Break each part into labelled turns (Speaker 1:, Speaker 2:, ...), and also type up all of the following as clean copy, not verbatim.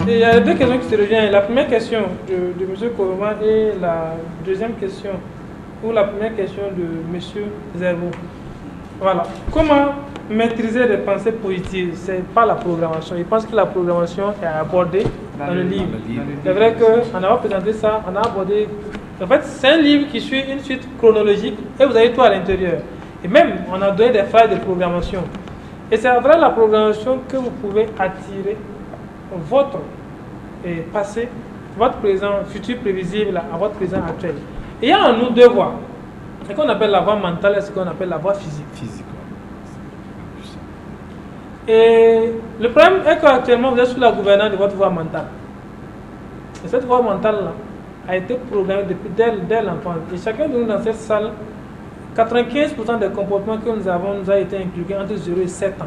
Speaker 1: Et il y a deux questions qui se rejoignent. La première question de M. Koroma et la deuxième question, ou la première question de M. Zerbo. Voilà. Comment maîtriser les pensées positives? C'est pas la programmation. Je pense que la programmation est abordée dans le livre. C'est vrai qu'on a présenté ça, on a abordé. En fait, c'est un livre qui suit une suite chronologique et vous avez tout à l'intérieur. Et même, on a donné des failles de programmation. Et c'est à travers la programmation que vous pouvez attirer votre passé, votre présent, futur prévisible à votre présent actuel. Et il y a en nous deux voies. Ce qu'on appelle la voie mentale et ce qu'on appelle la voie physique. Et le problème est qu'actuellement vous êtes sous la gouvernance de votre voie mentale. Et cette voie mentale-là a été programmée depuis dès l'enfance. Et chacun de nous dans cette salle, 95% des comportements que nous avons nous a été inculqués entre 0 et 7 ans.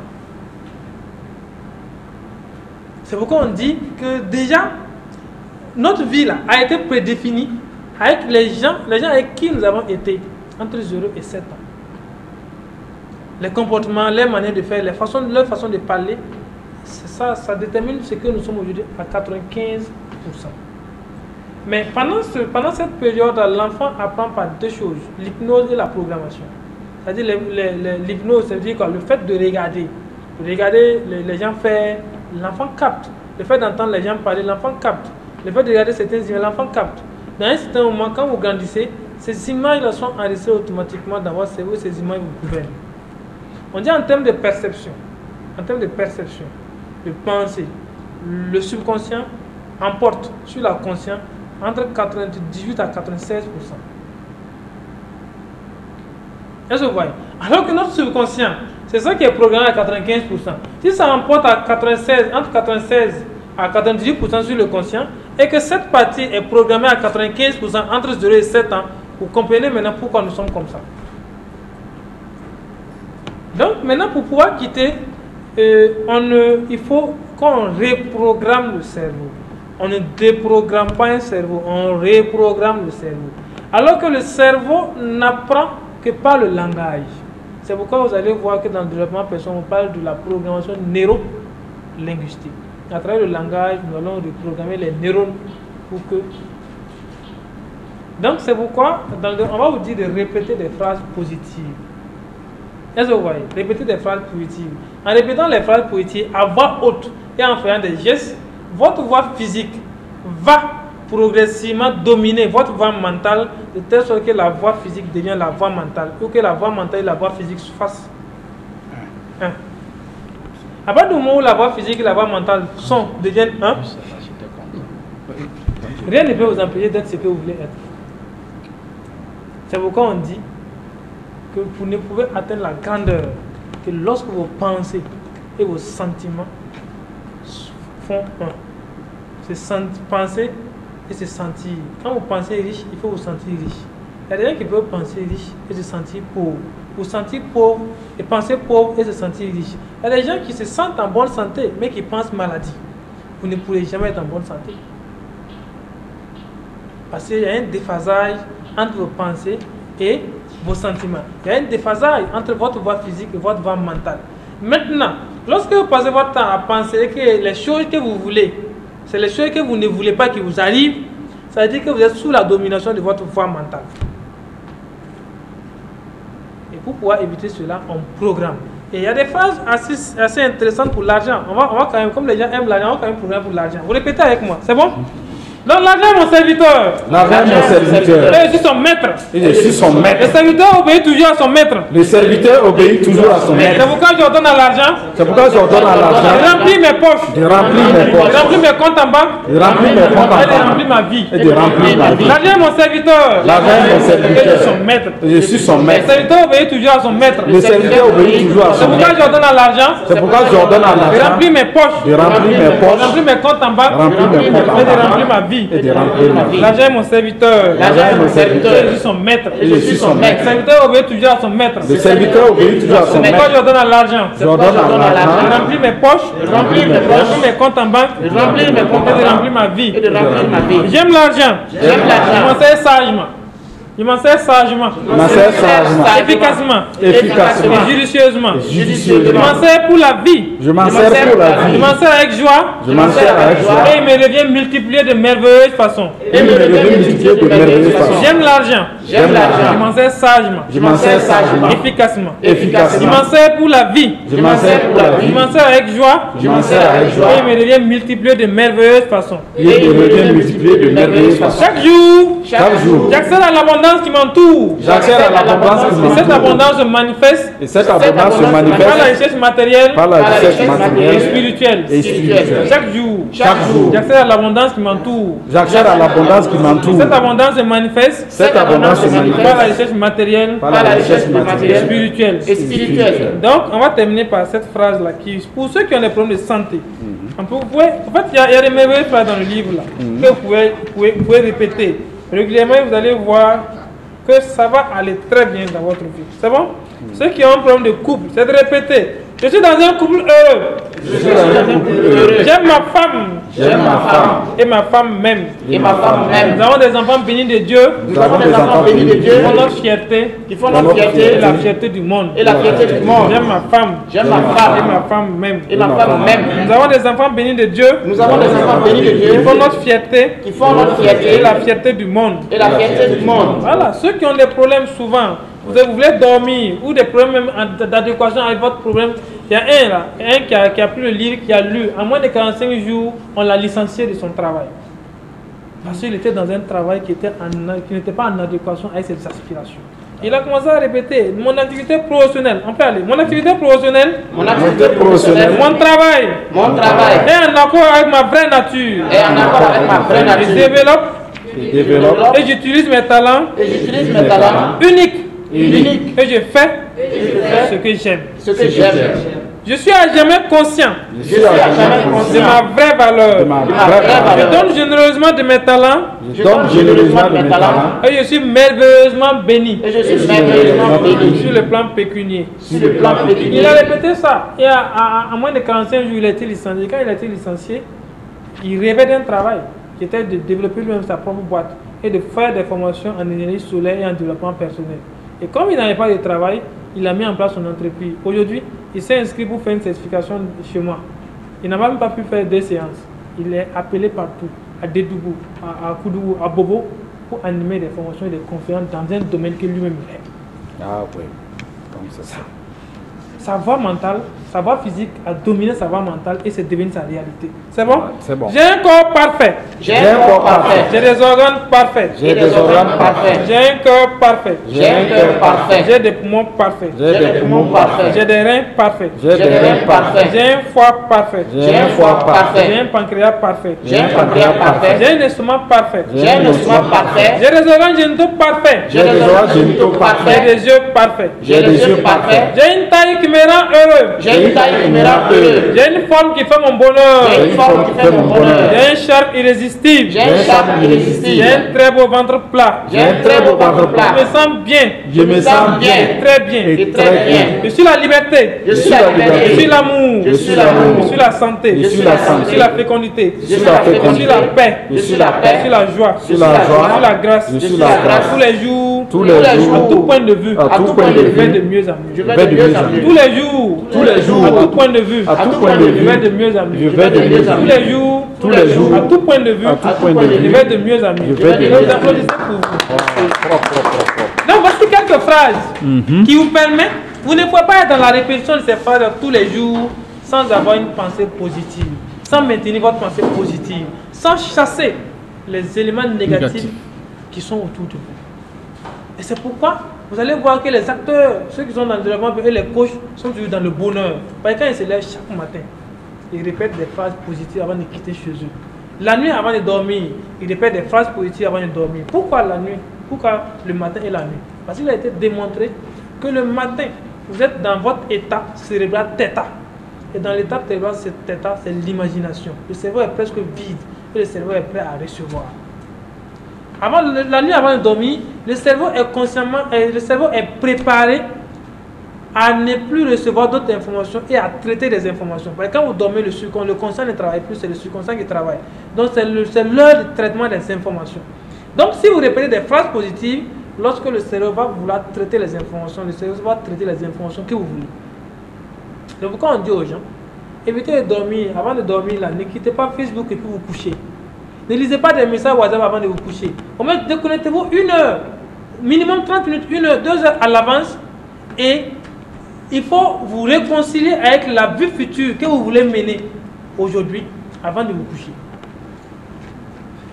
Speaker 1: C'est pourquoi on dit que déjà, notre vie là, a été prédéfinie avec les gens avec qui nous avons été entre 0 et 7 ans. Les comportements, les manières de faire, leur façon de parler, ça détermine ce que nous sommes aujourd'hui à 95%. Mais pendant cette période, l'enfant apprend par deux choses, l'hypnose et la programmation. C'est-à-dire l'hypnose, c'est-à-dire quoi? Le fait de regarder les gens faire, l'enfant capte. Le fait d'entendre les gens parler, l'enfant capte. Le fait de regarder certaines images, l'enfant capte. Dans un certain moment, quand vous grandissez, ces images sont enregistrées automatiquement dans votre cerveau, ces images vous gouvernent. On dit en termes de perception, de pensée, le subconscient emporte sur la conscience entre 98 à 96%. Est-ce que vous voyez? Alors que notre subconscient, c'est ça qui est programmé à 95%. Si ça emporte à 96, entre 96 à 98% sur le conscient, et que cette partie est programmée à 95% entre 0 et 7 ans, vous comprenez maintenant pourquoi nous sommes comme ça. Donc maintenant, pour pouvoir quitter, il faut qu'on reprogramme le cerveau. On ne déprogramme pas un cerveau, on reprogramme le cerveau. Alors que le cerveau n'apprend que par le langage. C'est pourquoi vous allez voir que dans le développement personnel, on parle de la programmation neuro-linguistique. À travers le langage, nous allons reprogrammer les neurones pour que... Donc c'est pourquoi on va vous dire de répéter des phrases positives. Est-ce que vous voyez? Répéter des phrases positives. En répétant les phrases positives à voix haute et en faisant des gestes, votre voix physique va progressivement dominer votre voix mentale de telle sorte que la voix physique devient la voix mentale ou que la voix mentale et la voix physique se fassent un. À partir du moment où la voix physique et la voix mentale deviennent un, rien ne peut vous empêcher d'être ce que vous voulez être. C'est pourquoi on dit que vous ne pouvez atteindre la grandeur que lorsque vos pensées et vos sentiments font un. C'est penser et se sentir. Quand vous pensez riche, il faut vous sentir riche. Il y a des gens qui peuvent penser riche et se sentir pauvre. Vous sentir pauvre et penser pauvre et se sentir riche. Il y a des gens qui se sentent en bonne santé mais qui pensent maladie. Vous ne pourrez jamais être en bonne santé. Parce qu'il y a un déphasage entre vos pensées et vos sentiments. Il y a un déphasage entre votre voix physique et votre voix mentale. Maintenant, lorsque vous passez votre temps à penser que les choses que vous voulez, c'est les choses que vous ne voulez pas qui vous arrivent, ça veut dire que vous êtes sous la domination de votre voix mentale. Et pour pouvoir éviter cela, on programme. Et il y a des phrases assez intéressantes pour l'argent. On va quand même, comme les gens aiment l'argent, on va quand même programmer pour l'argent. Vous répétez avec moi, c'est bon? Donc l'argent est mon serviteur.
Speaker 2: L'argent est mon serviteur.
Speaker 1: Et je suis son maître.
Speaker 2: Et je suis son maître.
Speaker 1: Le serviteur obéit toujours à son maître.
Speaker 2: Le serviteur obéit toujours à son maître.
Speaker 1: C'est pourquoi je ordonne à l'argent.
Speaker 2: C'est pourquoi je ordonne à l'argent.
Speaker 1: Je remplis mes poches.
Speaker 2: De remplir mes poches.
Speaker 1: Je remplis mes comptes en banque.
Speaker 2: De remplir mes comptes en banque.
Speaker 1: Et de remplir ma vie.
Speaker 2: Et de remplir ma vie.
Speaker 1: L'argent est mon serviteur.
Speaker 2: L'argent est mon serviteur.
Speaker 1: Et je suis son maître.
Speaker 2: Et je suis son
Speaker 1: Le
Speaker 2: maître.
Speaker 1: serviteur obéit toujours à son maître.
Speaker 2: Le serviteur obéit toujours à
Speaker 1: C'est
Speaker 2: son
Speaker 1: pourquoi
Speaker 2: maître.
Speaker 1: je ordonne à l'argent.
Speaker 2: C'est pourquoi je ordonne à
Speaker 1: De
Speaker 2: l'argent.
Speaker 1: remplir mes poches.
Speaker 2: De remplir mes
Speaker 1: De
Speaker 2: poches.
Speaker 1: remplir mes comptes en banque.
Speaker 2: Remplir mes comptes en
Speaker 1: Et de
Speaker 2: banque.
Speaker 1: remplir ma vie.
Speaker 2: Et de remplir ma vie.
Speaker 1: L'argent est mon serviteur.
Speaker 2: L'argent est mon serviteur.
Speaker 1: Je suis son maître.
Speaker 2: Et je suis son
Speaker 1: Le
Speaker 2: maître.
Speaker 1: serviteur obéit toujours à son maître.
Speaker 2: Le serviteur obéit toujours à son
Speaker 1: C'est pourquoi
Speaker 2: maître.
Speaker 1: je ordonne à l'argent.
Speaker 2: Je ordonne à
Speaker 1: Je
Speaker 2: l'argent.
Speaker 1: remplis mes poches. Je remplis mes comptes en banque.
Speaker 3: De remplir mes comptes
Speaker 1: Et de remplir ma vie.
Speaker 3: et de remplir ma vie.
Speaker 1: J'aime l'argent.
Speaker 3: J'aime l'argent.
Speaker 1: Je m'en sers sagement. Je m'en sers sagement.
Speaker 2: Je m'en sers sagement.
Speaker 1: Efficacement.
Speaker 2: Efficacement.
Speaker 1: Et judicieusement.
Speaker 2: Judicieusement.
Speaker 1: Je m'en sers pour la vie.
Speaker 2: Je m'en sers pour la
Speaker 1: Je
Speaker 2: vie.
Speaker 1: m'en sers avec joie.
Speaker 2: Je m'en sers avec joie.
Speaker 1: Et il me revient multiplié de merveilleuses façons.
Speaker 2: Et me revient multiplié de merveilleuses façons.
Speaker 1: J'aime l'argent.
Speaker 2: J'aime
Speaker 1: Je
Speaker 2: l'argent.
Speaker 1: m'en sers sagement.
Speaker 2: Je m'en sers sagement.
Speaker 1: Efficacement. Je
Speaker 2: Efficacement.
Speaker 1: m'en sers pour la vie.
Speaker 2: Je m'en sers pour la
Speaker 1: Je
Speaker 2: vie.
Speaker 1: m'en sers avec joie.
Speaker 2: Je m'en sers avec joie.
Speaker 1: Et il me revient multiplié de merveilleuses façons.
Speaker 2: Et me revient multiplié de merveilleuses façons.
Speaker 1: Chaque jour,
Speaker 2: Chaque jour,
Speaker 1: j'accède à l'abondance qui m'entoure.
Speaker 2: j'accède à l'abondance qui
Speaker 1: Et cette
Speaker 2: m'entoure.
Speaker 1: abondance se manifeste
Speaker 2: Et cette abondance se
Speaker 1: par la
Speaker 2: manifeste
Speaker 1: richesse matérielle
Speaker 2: par la richesse
Speaker 1: et
Speaker 2: matérielle
Speaker 1: spirituelle.
Speaker 2: et spirituelle.
Speaker 1: Chaque jour,
Speaker 2: Chaque jour,
Speaker 1: j'accède à l'abondance qui m'entoure.
Speaker 2: j'accède à l'abondance qui m'entoure.
Speaker 1: Cette abondance se manifeste
Speaker 2: Cette abondance se
Speaker 1: par la
Speaker 2: manifeste
Speaker 1: richesse matérielle
Speaker 2: par la richesse
Speaker 1: et
Speaker 2: matérielle
Speaker 1: spirituelle.
Speaker 3: et spirituelle.
Speaker 1: Donc, on va terminer par cette phrase-là qui, pour ceux qui ont des problèmes de santé, vous pouvez, en fait, il y a des merveilleuses phrases dans le livre là, que vous pouvez répéter régulièrement et vous allez voir que ça va aller très bien dans votre vie. C'est bon? Ceux qui ont un problème de couple, c'est de répéter. Je suis dans un couple heureux.
Speaker 2: Je suis dans un couple heureux.
Speaker 1: J'aime ma femme.
Speaker 2: J'aime ma femme.
Speaker 1: Et ma femme m'aime.
Speaker 3: Et ma femme
Speaker 1: Nous
Speaker 3: même.
Speaker 1: avons des enfants bénis de Dieu.
Speaker 3: Nous avons des enfants bénis de Dieu
Speaker 1: Qui font notre fierté.
Speaker 3: qui font notre
Speaker 1: Et
Speaker 3: fierté
Speaker 1: la fierté du monde.
Speaker 3: et la fierté du monde.
Speaker 1: J'aime ma femme.
Speaker 3: J'aime ma
Speaker 1: Et
Speaker 3: femme
Speaker 1: ma femme m'aime.
Speaker 3: et ma femme même.
Speaker 1: Nous avons des enfants bénis de Dieu.
Speaker 3: Nous avons des enfants bénis de
Speaker 1: Qui
Speaker 3: Dieu
Speaker 1: font notre fierté.
Speaker 3: qui font notre
Speaker 1: Et
Speaker 3: fierté
Speaker 1: la fierté du monde.
Speaker 3: et la fierté du monde.
Speaker 1: Voilà, ceux qui ont des problèmes souvent, vous voulez dormir ou des problèmes même d'adéquation avec votre problème, il y a un là, qui a pris le livre, qui a lu, en moins de 45 jours, on l'a licencié de son travail. Parce qu'il était dans un travail qui n'était pas en adéquation avec ses aspirations. Il a commencé à répéter, mon activité professionnelle, on peut aller, mon activité professionnelle,
Speaker 3: Mon activité professionnelle,
Speaker 1: mon travail
Speaker 3: mon travail
Speaker 1: est en accord avec ma vraie nature.
Speaker 3: est en accord avec ma vraie
Speaker 1: Je
Speaker 3: nature.
Speaker 1: développe
Speaker 2: Développe
Speaker 1: et j'utilise mes talents
Speaker 3: Et j'utilise mes talents
Speaker 1: uniques.
Speaker 3: uniques
Speaker 1: Et je fais ce que j'aime.
Speaker 3: ce que j'aime.
Speaker 1: Je suis à jamais conscient
Speaker 2: Je suis à jamais
Speaker 1: de
Speaker 2: conscient
Speaker 1: ma vraie valeur.
Speaker 2: de ma vraie
Speaker 3: vraie
Speaker 1: Je
Speaker 2: valeur.
Speaker 1: donne généreusement de mes talents
Speaker 2: Je donne généreusement de mes talents
Speaker 1: et je suis merveilleusement béni
Speaker 3: Et je suis merveilleusement béni
Speaker 1: sur le plan pécunier.
Speaker 3: sur le plan
Speaker 1: Il
Speaker 3: pécuniaire.
Speaker 1: a répété ça et à moins de 45 jours, il a été licencié. Quand il a été licencié, il rêvait d'un travail qui était de développer lui-même sa propre boîte et de faire des formations en énergie solaire et en développement personnel. Et comme il n'avait pas de travail, il a mis en place son entreprise. Aujourd'hui, il s'est inscrit pour faire une certification chez moi. Il n'a même pas pu faire des séances. Il est appelé partout, à Dédougou, à Koudougou, à Bobo, pour animer des formations et des conférences dans un domaine que lui-même aime.
Speaker 2: Ah oui, comme c'est ça.
Speaker 1: Sa voix mentale, sa voix physique a dominé sa voix mentale et c'est devenu sa réalité. C'est bon?
Speaker 2: C'est bon.
Speaker 1: J'ai un corps parfait.
Speaker 3: J'ai un corps parfait.
Speaker 1: J'ai des organes parfaits.
Speaker 2: J'ai des organes parfaits.
Speaker 1: J'ai un cœur parfait.
Speaker 3: J'ai un cœur parfait.
Speaker 1: J'ai des poumons parfaits.
Speaker 2: J'ai des poumons parfaits.
Speaker 1: J'ai des reins parfaits.
Speaker 2: J'ai des reins parfaits.
Speaker 1: J'ai un foie parfait.
Speaker 2: J'ai un foie
Speaker 1: J'ai
Speaker 2: parfait.
Speaker 1: un pancréas parfait.
Speaker 3: J'ai un pancréas parfait.
Speaker 1: J'ai un estomac parfait.
Speaker 3: J'ai un estomac parfait.
Speaker 1: J'ai des organes génitaux parfaits.
Speaker 3: J'ai des organes génitaux
Speaker 1: J'ai
Speaker 3: parfaits.
Speaker 1: des yeux parfaits.
Speaker 3: J'ai des yeux parfaits.
Speaker 1: J'ai une taille qui me rend heureux.
Speaker 3: J'ai une taille qui me rend heureux.
Speaker 1: J'ai une forme qui fait mon bonheur.
Speaker 3: J'ai une forme qui fait mon bonheur.
Speaker 1: J'ai un charme irrésistible.
Speaker 3: J'ai un charme irrésistible.
Speaker 1: J'ai un très beau ventre plat.
Speaker 3: J'ai un très beau ventre
Speaker 1: Je
Speaker 3: plat.
Speaker 1: me sens bien.
Speaker 2: Je me sens bien.
Speaker 1: Très bien.
Speaker 3: Et très bien.
Speaker 1: Je suis la liberté.
Speaker 3: Je suis la
Speaker 1: Je suis
Speaker 3: liberté.
Speaker 1: l'amour.
Speaker 3: Je suis l'amour.
Speaker 1: Je suis la santé.
Speaker 2: Je suis la santé.
Speaker 1: Je suis la fécondité.
Speaker 3: Je suis
Speaker 2: la
Speaker 3: la
Speaker 1: Je suis
Speaker 3: fécondité.
Speaker 1: la paix.
Speaker 3: Je suis la
Speaker 1: Je
Speaker 3: paix.
Speaker 1: suis la joie.
Speaker 2: Je suis la joie.
Speaker 1: Je suis la grâce.
Speaker 2: Je suis
Speaker 3: la grâce.
Speaker 1: Tous les jours.
Speaker 2: Tous les
Speaker 1: À
Speaker 2: jours.
Speaker 1: tout point de vue.
Speaker 2: À tout point de
Speaker 1: Je vais de
Speaker 2: vue.
Speaker 1: mieux en mieux.
Speaker 3: Je vais de mieux en mieux.
Speaker 1: Tous les jours.
Speaker 2: Tous les jours.
Speaker 1: À tout point de vue.
Speaker 2: À tout point de
Speaker 1: Je vais
Speaker 2: vue.
Speaker 1: de mieux en mieux.
Speaker 2: Je vais de mieux en
Speaker 1: Tous
Speaker 2: mieux.
Speaker 1: les jours.
Speaker 2: Tous les jours.
Speaker 1: À tout point de vue.
Speaker 2: À tout point de
Speaker 1: Je
Speaker 2: vue.
Speaker 1: vais de mieux en mieux.
Speaker 2: Je vais de mieux en
Speaker 1: Nous
Speaker 2: mieux.
Speaker 1: applaudissons pour vous.
Speaker 2: Propre, propre, propre.
Speaker 1: Donc voici quelques phrases qui vous permettent, vous ne pouvez pas être dans la répétition de ces phrases tous les jours sans avoir une pensée positive, sans maintenir votre pensée positive, sans chasser les éléments négatifs qui sont autour de vous. Et c'est pourquoi vous allez voir que les acteurs, ceux qui sont dans le développement et les coachs sont toujours dans le bonheur. Parce que quand ils se lèvent chaque matin, ils répètent des phrases positives avant de quitter chez eux. La nuit avant de dormir, ils répètent des phrases positives avant de dormir. Pourquoi la nuit? Pourquoi le matin et la nuit? Parce qu'il a été démontré que le matin, vous êtes dans votre état cérébral θ. Et dans l'état cérébral θ, c'est l'imagination. Le cerveau est presque vide et le cerveau est prêt à recevoir. La nuit avant de dormir, le cerveau est préparé à ne plus recevoir d'autres informations et à traiter des informations. Parce que quand vous dormez, le conscient ne travaille plus, c'est le subconscient qui travaille. Donc c'est l'heure de traitement des informations. Donc si vous répétez des phrases positives, lorsque le cerveau va vouloir traiter les informations, le cerveau va traiter les informations que vous voulez. C'est pourquoi on dit aux gens, évitez de dormir, avant de dormir là, ne quittez pas Facebook et puis vous couchez. Ne lisez pas des messages WhatsApp avant de vous coucher. Au moins déconnectez-vous 1 heure, minimum 30 minutes, 1 heure, 2 heures à l'avance, et il faut vous réconcilier avec la vie future que vous voulez mener aujourd'hui avant de vous coucher.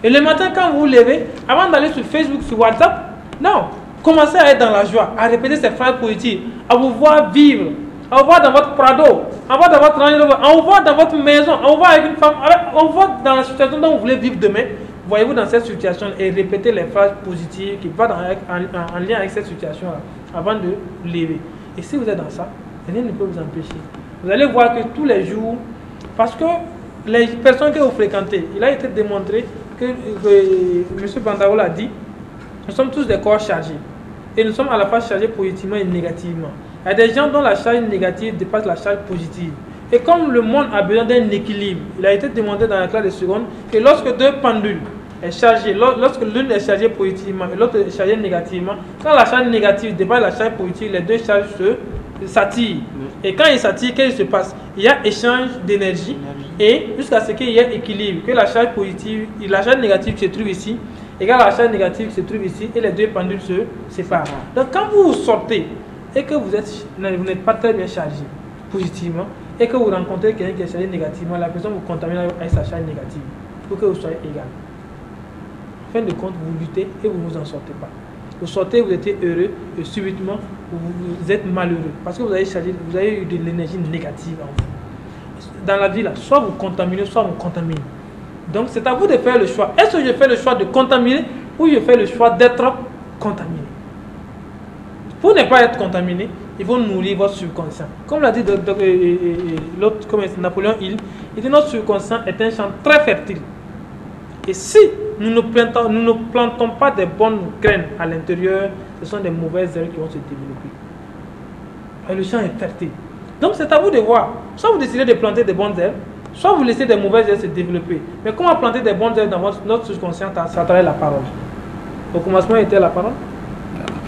Speaker 1: Et le matin, quand vous vous levez, avant d'aller sur Facebook, sur WhatsApp, non, commencez à être dans la joie, à répéter ces phrases positives, à vous voir vivre, à vous voir dans votre Prado, à vous voir dans votre Range Rover, à vous voir dans votre maison, à vous voir avec une femme, à vous voir dans la situation dont vous voulez vivre demain. Voyez-vous dans cette situation et répétez les phrases positives qui vont en lien avec cette situation-là avant de lever. Et si vous êtes dans ça, rien ne peut vous empêcher. Vous allez voir que tous les jours, parce que les personnes que vous fréquentez, il a été démontré que M. Bandaola a dit, nous sommes tous des corps chargés. Et nous sommes à la fois chargés positivement et négativement. Il y a des gens dont la charge négative dépasse la charge positive. Et comme le monde a besoin d'un équilibre, il a été demandé dans la classe de seconde que lorsque deux pendules est chargée, lorsque l'une est chargée positivement et l'autre est chargée négativement, quand la charge négative dépasse la charge positive, les deux charges s'attirent. Et quand ils s'attirent, qu'est-ce qui se passe? Il y a échange d'énergie et jusqu'à ce qu'il y ait équilibre, que la charge positive, la charge négative se trouve ici, et quand la charge négative se trouve ici, et les deux pendules se séparent. Donc quand vous sortez et que vous n'êtes pas très bien chargé positivement, et que vous rencontrez quelqu'un qui est chargé négativement, la personne vous contamine avec sa charge négative, pour que vous soyez égal. En fin de compte, vous luttez et vous ne vous en sortez pas. Vous sortez, vous étiez heureux, et subitement, vous êtes malheureux, parce que vous avez eu de l'énergie négative en vous. Dans la vie, là, soit vous contaminez, soit vous contaminez. Donc, c'est à vous de faire le choix. Est-ce que je fais le choix de contaminer ou je fais le choix d'être contaminé? Pour ne pas être contaminé, il faut nourrir votre subconscient. Comme l'a dit l'autre, comme Napoléon Hill, il dit notre subconscient est un champ très fertile. Et si nous ne plantons pas des bonnes graines à l'intérieur, ce sont des mauvaises herbes qui vont se développer. Et le champ est fertile. Donc c'est à vous de voir. Soit vous décidez de planter des bonnes herbes, soit vous laissez des mauvaises herbes se développer. Mais comment planter des bonnes herbes dans notre subconscient? Ça travaille la parole. Au commencement était la parole.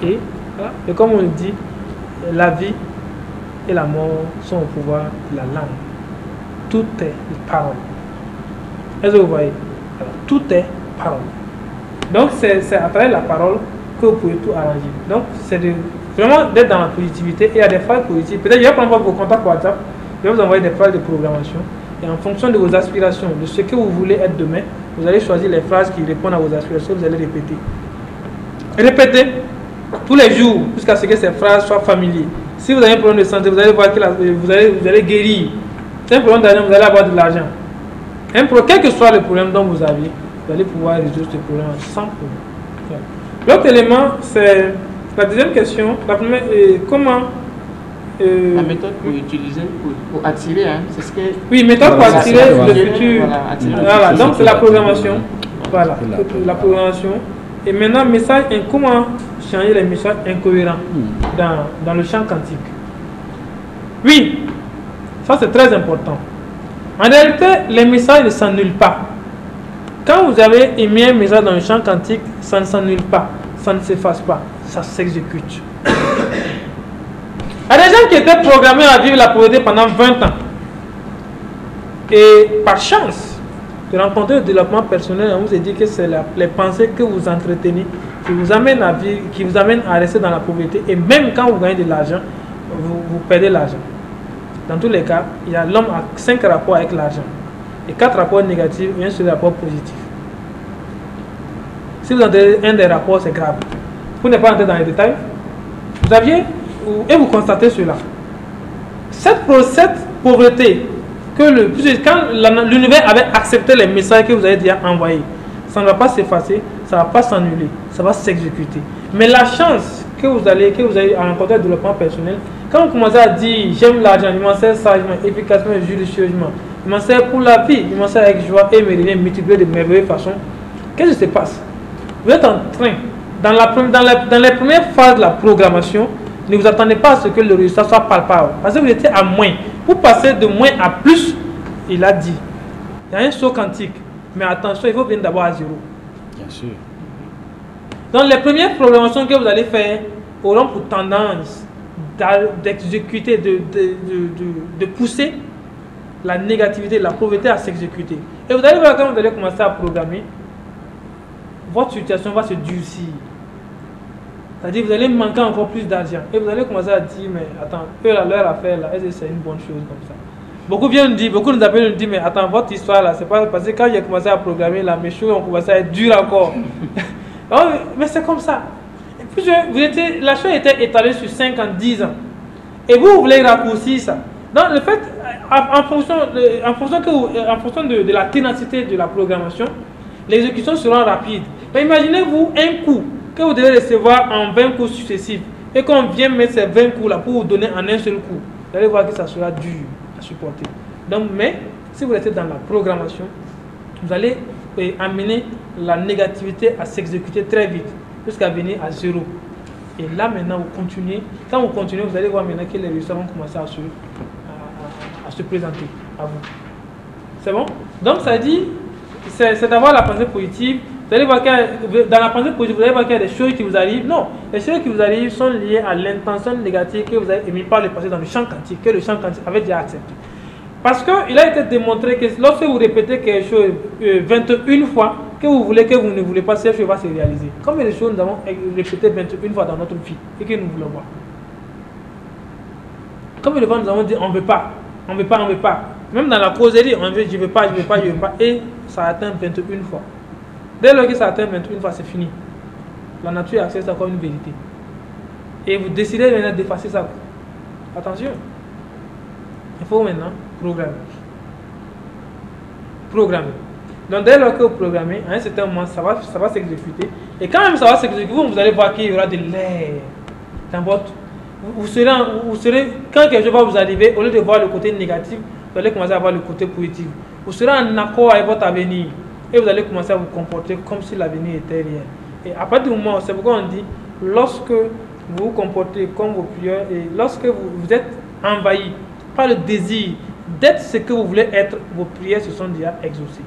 Speaker 1: Et comme on le dit, la vie et la mort sont au pouvoir de la langue. Tout est parole. Est-ce que vous voyez? Alors, tout est parole. Donc c'est à travers la parole que vous pouvez tout arranger. Donc c'est vraiment d'être dans la positivité. Et il y a des phrases positives. Peut-être que je vais prendre vos contacts WhatsApp, je vais vous envoyer des phrases de programmation. Et en fonction de vos aspirations, de ce que vous voulez être demain, vous allez choisir les phrases qui répondent à vos aspirations, vous allez répéter. Répétez tous les jours jusqu'à ce que ces phrases soient familières. Si vous avez un problème de santé, vous allez voir que vous allez guérir. Si un problème d'argent, vous allez avoir de l'argent. Quel que soit le problème dont vous avez, vous allez pouvoir résoudre ce problème sans problème. L'autre élément, c'est la deuxième question. La première, comment...
Speaker 2: la méthode pour utiliser, pour attirer, hein, c'est ce que...
Speaker 1: Oui, méthode pour attirer le futur.
Speaker 2: Voilà,
Speaker 1: donc c'est la programmation. Voilà, la programmation. Et maintenant, comment changer les messages incohérents dans le champ quantique? Oui, ça c'est très important. En réalité, les messages ne s'annulent pas. Quand vous avez émis un message dans le champ quantique, ça ne s'annule pas, ça ne s'efface pas, ça s'exécute. Il y a des gens qui étaient programmés à vivre la pauvreté pendant 20 ans. Et par chance de rencontrer le développement personnel, on vous a dit que c'est les pensées que vous entretenez qui vous amènent à vivre, qui vous amènent à rester dans la pauvreté. Et même quand vous gagnez de l'argent, vous perdez l'argent. Dans tous les cas, l'homme a 5 rapports avec l'argent. Et 4 rapports négatifs et un seul rapport positif. Si vous avez un des rapports, c'est grave. Pour ne pas entrer dans les détails, vous aviez, et vous constatez cela. Cette pauvreté, quand l'univers avait accepté les messages que vous avez déjà envoyés, ça ne va pas s'effacer, ça ne va pas s'annuler, ça va s'exécuter. Mais la chance que vous avez à rencontrer le développement personnel, quand vous commencez à dire j'aime l'argent, il m'en sert sagement, efficacement et judicieusement, il m'en sert pour la vie, il m'en sert avec joie et me multiplier de merveilleuses façons, qu'est-ce qui se passe? Vous êtes en train, dans les premières phases de la programmation, ne vous attendez pas à ce que le résultat soit palpable, parce que vous étiez à moins. Pour passer de moins à plus, il a dit, il y a un saut quantique, mais attention, il faut venir d'abord à zéro.
Speaker 4: Bien sûr.
Speaker 1: Donc les premières programmations que vous allez faire auront pour tendance d'exécuter, de pousser la négativité, la pauvreté à s'exécuter. Et vous allez voir quand vous allez commencer à programmer, votre situation va se durcir. C'est-à-dire vous allez manquer encore plus d'argent. Et vous allez commencer à dire, mais attends, eux là, leur affaire là, est-ce que c'est une bonne chose comme ça? Beaucoup viennent nous dire, beaucoup nous appellent et nous disent, mais attends, votre histoire là, c'est pas parce que quand j'ai commencé à programmer là, mes choses ont commencé à être dures encore. Oh, mais c'est comme ça. Et puis la chose était étalée sur 5 ans, 10 ans. Et vous voulez raccourcir ça. Donc le fait, en fonction de la ténacité de la programmation, l'exécution sera rapide. Mais imaginez-vous un coup que vous devez recevoir en 20 coups successifs et qu'on vient mettre ces 20 coups là pour vous donner en un seul coup. Vous allez voir que ça sera dur à supporter. Donc, mais si vous restez dans la programmation, vous allez amener la négativité à s'exécuter très vite jusqu'à venir à 0. Et là maintenant vous continuez. Quand vous continuez, vous allez voir maintenant que les résultats vont commencer à se présenter à vous. C'est bon? Donc ça dit, c'est d'avoir la pensée positive. Vous allez voir que dans la pensée positive, vous allez voir qu'il y a des choses qui vous arrivent. Non, les choses qui vous arrivent sont liées à l'intention négative que vous avez émise par le passé dans le champ quantique, que le champ quantique avait déjà accepté. Parce qu'il a été démontré que lorsque vous répétez quelque chose 21 fois, que vous voulez, que vous ne voulez pas, cette chose va se réaliser. Combien de choses nous avons répété 21 fois dans notre vie et que nous voulons voir? Combien de fois nous avons dit on ne veut pas, on ne veut pas, on ne veut pas. Même dans la causerie, on veut, je ne veux pas, je ne veux pas, je ne veux pas. Et ça atteint 21 fois. Dès lors que ça atteint 21 fois, c'est fini. La nature accepte ça comme une vérité. Et vous décidez maintenant d'effacer ça. Attention. Il faut maintenant programmer. Programmer. Donc dès lors que vous programmez, à un certain moment, ça va s'exécuter. Et quand même ça va s'exécuter, vous allez voir qu'il y aura de l'air dans votre... Vous serez, quand quelque chose va vous arriver, au lieu de voir le côté négatif, vous allez commencer à voir le côté positif. Vous serez en accord avec votre avenir. Et vous allez commencer à vous comporter comme si l'avenir était réel. Et à partir du moment, c'est pourquoi on dit, lorsque vous vous comportez comme vos prières, et lorsque vous êtes envahi par le désir d'être ce que vous voulez être, vos prières se sont déjà exaucées.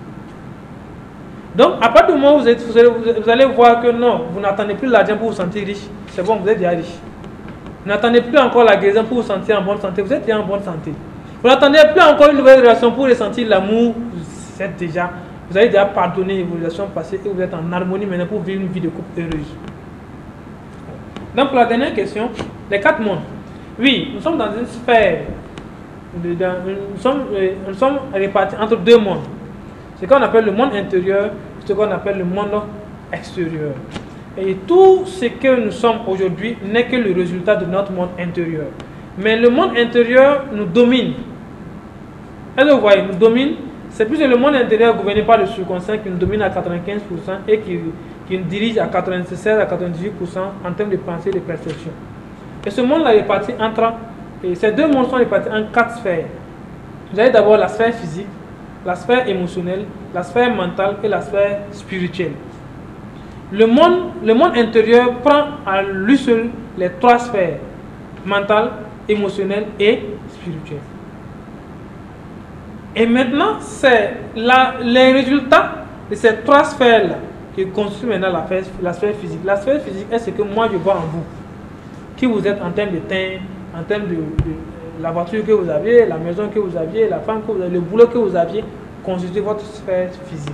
Speaker 1: Donc, à partir du moment où vous allez voir que non, vous n'attendez plus l'argent pour vous sentir riche, c'est bon, vous êtes déjà riche. Vous n'attendez plus encore la guérison pour vous sentir en bonne santé, vous êtes déjà en bonne santé. Vous n'attendez plus encore une nouvelle relation pour ressentir l'amour, vous avez déjà pardonné vos relations passées et vous êtes en harmonie maintenant pour vivre une vie de couple heureuse. Donc, pour la dernière question, les 4 mondes. Oui, nous sommes dans une sphère, nous sommes répartis entre 2 mondes. Ce qu'on appelle le monde intérieur, ce qu'on appelle le monde extérieur. Et tout ce que nous sommes aujourd'hui n'est que le résultat de notre monde intérieur. Mais le monde intérieur nous domine. Est-ce que vous voyez, nous domine. C'est plus le monde intérieur gouverné par le subconscient qui nous domine à 95% et qui nous dirige à 96 à 98% en termes de pensée et de perception. Et ce monde-là est réparti entre... Et ces 2 mondes sont répartis en 4 sphères. Vous avez d'abord la sphère physique, la sphère émotionnelle, la sphère mentale et la sphère spirituelle. Le monde intérieur prend à lui seul les 3 sphères, mentale, émotionnelle et spirituelle. Et maintenant, c'est les résultats de ces 3 sphères-là qui constituent maintenant la sphère physique. La sphère physique est ce que moi je vois en vous, qui vous êtes en termes de teint, en termes de la voiture que vous aviez, la maison que vous aviez, la femme que vous aviez, le boulot que vous aviez, constitue votre sphère physique.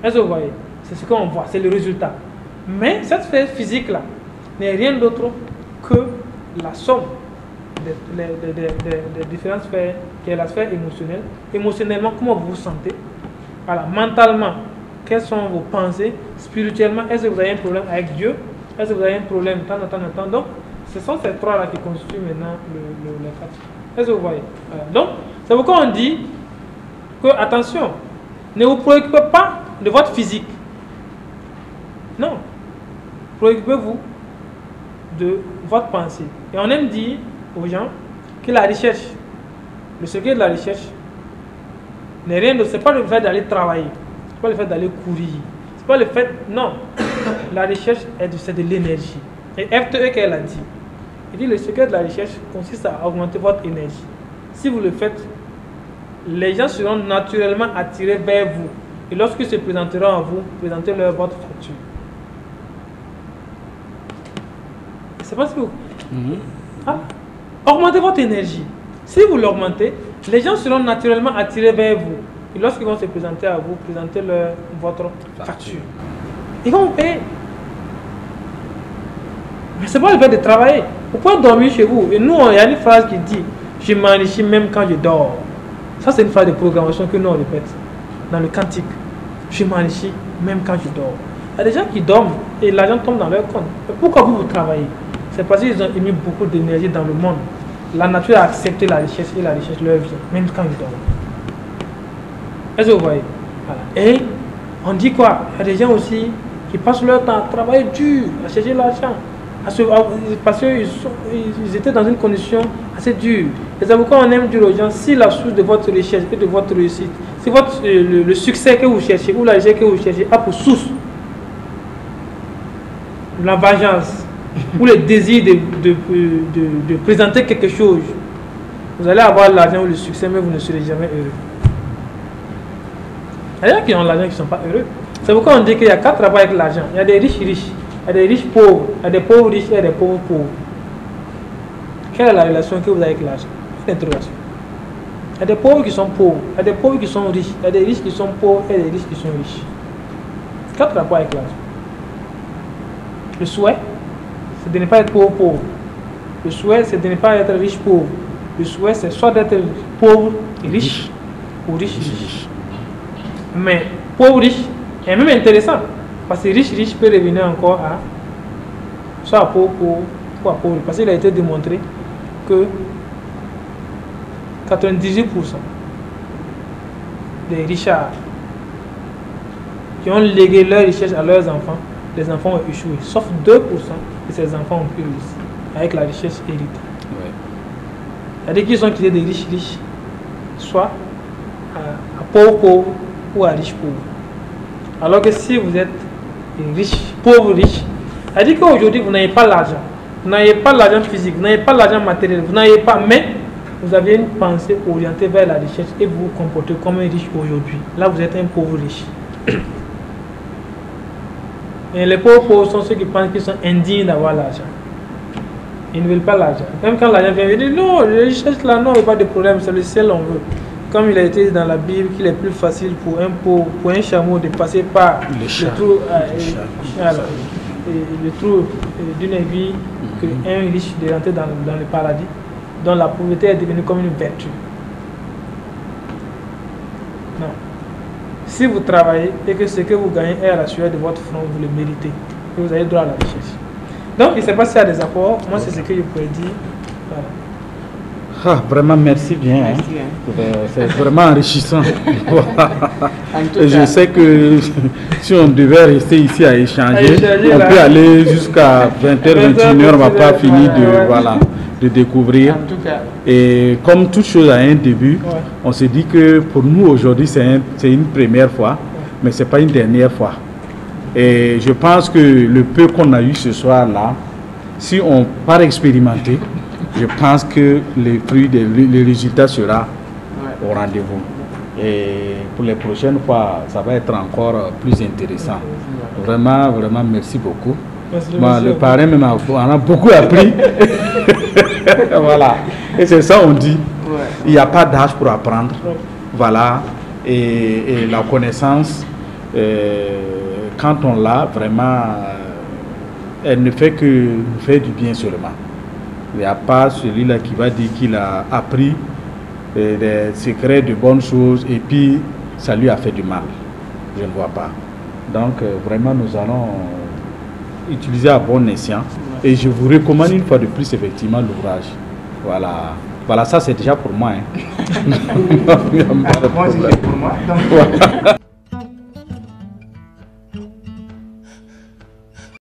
Speaker 1: Est-ce que vous voyez? C'est ce qu'on voit, c'est le résultat. Mais cette sphère physique-là n'est rien d'autre que la somme des différentes sphères, qui est la sphère émotionnelle. Émotionnellement, comment vous vous sentez? Voilà. Mentalement, quelles sont vos pensées? Spirituellement, est-ce que vous avez un problème avec Dieu? Est-ce que vous avez un problème de temps en temps? Donc, ce sont ces 3-là qui constituent maintenant le 4. Est-ce que vous voyez? Voilà. Donc, c'est pourquoi on dit que, attention, ne vous préoccupez pas de votre physique. Non. Préoccupez-vous de votre pensée. Et on aime dire aux gens que la recherche, le secret de la recherche, n'est rien d'autre. Ce n'est pas le fait d'aller travailler. Ce n'est pas le fait d'aller courir. C'est pas le fait. Non. La recherche, c'est de l'énergie. Et FTE, qu'elle a dit. Il dit le secret de la recherche consiste à augmenter votre énergie. Si vous le faites, les gens seront naturellement attirés vers vous. Et lorsqu'ils se présenteront à vous, présentez-leur votre facture. C'est pas si vous... Augmentez votre énergie. Si vous l'augmentez, les gens seront naturellement attirés vers vous. Et lorsqu'ils vont se présenter à vous, présentez-leur votre facture. Ils vont vous payer. Mais c'est pas le fait de travailler. Vous pouvez dormir chez vous. Et nous, il y a une phrase qui dit « Je m'enrichis même quand je dors ». Ça, c'est une phrase de programmation que nous, on répète dans le cantique. « Je m'enrichis même quand je dors ». Il y a des gens qui dorment et l'argent tombe dans leur compte. Mais pourquoi vous travaillez? C'est parce qu'ils ont émis beaucoup d'énergie dans le monde. La nature a accepté la richesse et la richesse leur vient, même quand ils dorment. Est-ce que vous voyez? Voilà. Et on dit quoi? Il y a des gens aussi qui passent leur temps à travailler dur, à chercher l'argent. Parce qu'ils étaient dans une condition assez dure. Et c'est pourquoi on aime dire aux gens, si la source de votre richesse et de votre réussite, si le succès que vous cherchez ou la richesse que vous cherchez a pour source la vengeance ou le désir de présenter quelque chose, vous allez avoir l'argent ou le succès, mais vous ne serez jamais heureux. Il y a des gens qui ont l'argent qui ne sont pas heureux. C'est pourquoi on dit qu'il y a 4 rapports avec l'argent. Il y a des riches riches, il y a des riches pauvres, il y a des pauvres riches et il y a des pauvres pauvres. Quelle est la relation que vous avez avec l'argent? L'interrogation. Il y a des pauvres qui sont pauvres, il y a des pauvres qui sont riches, il y a des riches qui sont pauvres et des riches qui sont riches. 4 rapports avec l'argent. Le souhait, c'est de ne pas être pauvre pauvre. Le souhait, c'est de ne pas être riche pauvre. Le souhait, c'est soit d'être pauvre et riche ou riche riche. Mais pauvre riche est même intéressant. Parce que riche peut revenir encore à soit à pauvre ou à pauvre. Parce qu'il a été démontré que 98% des richards qui ont légué leur richesse à leurs enfants, les enfants ont échoué. Sauf 2% de ces enfants ont pu réussir avec la richesse héritée. Ouais. C'est-à-dire qu'ils ont quitté des riches riches, soit à pauvre pauvre ou à riche pauvre. Alors que si vous êtes riche, pauvre riche, c'est-à-dire qu'aujourd'hui vous n'avez pas l'argent, vous n'avez pas l'argent physique, vous n'avez pas l'argent matériel, vous n'avez pas, mais vous avez une pensée orientée vers la richesse et vous vous comportez comme un riche aujourd'hui. Là vous êtes un pauvre riche. Et les pauvres sont ceux qui pensent qu'ils sont indignes d'avoir l'argent. Ils ne veulent pas l'argent. Même quand l'argent vient, ils disent non, la richesse là, non, il n'y a pas de problème, c'est le ciel on veut. Comme il a été dans la Bible qu'il est plus facile pour un pauvre, pour un chameau de passer par le trou d'une aiguille qu'un riche de rentrer dans le paradis, dont la pauvreté est devenue comme une vertu. Non. Si vous travaillez et que ce que vous gagnez est à la sueur de votre front, vous le méritez. Et vous avez droit à la richesse. Donc, il ne sait pas s'il y a des apports. Moi, c'est ce que je pourrais dire. Voilà.
Speaker 3: Ah, vraiment, merci bien. Merci, c'est vraiment enrichissant. Et je sais que si on devait rester ici à échanger, on peut aller jusqu'à 20h, 21h, on n'a pas fini de découvrir. Et comme toute chose a un début, on se dit que pour nous aujourd'hui, c'est une première fois, mais ce n'est pas une dernière fois. Et je pense que le peu qu'on a eu ce soir-là, si on part expérimenter, je pense que les résultats seront au rendez-vous. Et pour les prochaines fois, ça va être encore plus intéressant. Vraiment, vraiment, merci beaucoup. Merci, le parrain même en a beaucoup appris. Voilà. Et c'est ça on dit. Il n'y a pas d'âge pour apprendre. Voilà. Et la connaissance, quand on l'a, vraiment, elle ne fait que nous faire du bien seulement. Il n'y a pas celui-là qui va dire qu'il a appris des secrets de bonnes choses et puis ça lui a fait du mal. Je ne vois pas. Donc vraiment nous allons utiliser à bon escient et je vous recommande une fois de plus effectivement l'ouvrage. Voilà. Voilà, ça c'est déjà pour moi. Hein.
Speaker 2: Moi c'est pour moi. Donc...